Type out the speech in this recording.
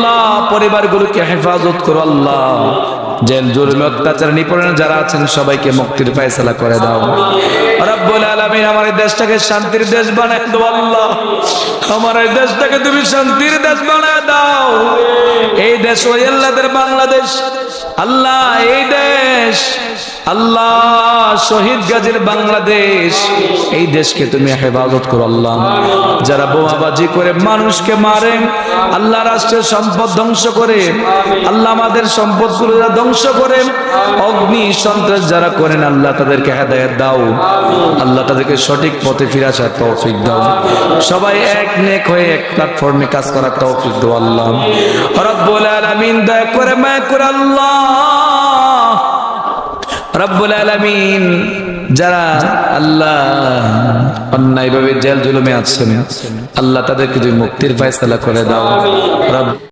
আল্লাহ পরিবারগুলোকে হেফাজত করো আল্লাহ। জেল জুলুমে অত্যাচার নিপীড়নে যারা আছেন সবাইকে মুক্তির ফয়সালা করে দাও রব্বুল আলামিন। আমার এই দেশটাকে শান্তির দেশ বানায় দাও আল্লাহ। আমার এই দেশটাকে তুমি শান্তির দেশ বানায় দাও। এই দেশ ওই আল্লাহদের বাংলাদেশ আল্লাহ, এই দেশ আল্লাহ শহীদ গাজীর বাংলাদেশ, এই দেশকে তুমি হেফাজত করো আল্লাহ। যারা বোমাবাজি করে মানুষকে মারে আল্লাহ, রাষ্ট্রের সম্পদ ধ্বংস করে আল্লাহ, আমাদের সম্পদগুলো ধ্বংস করে অগ্নি সন্ত্রাস যারা করেন আল্লাহ, তাদেরকে হেদায়েত দাও আল্লাহ, তাদেরকে সঠিক পথে ফিরে আসার তৌফিক দাও। সবাই এক নেক হয়ে এক প্ল্যাটফর্মে কাজ করার তৌফিক দাও আল্লাহ রব্বুল আলামিন। দয়া করে মায়া করে আল্লাহ রব্বুল আলামিন, যারা আল্লাহ অন্যায়ভাবে জেল জুলুমে আছেন আল্লাহ, তাদেরকে তুমি মুক্তির ফয়সালা করে দাও।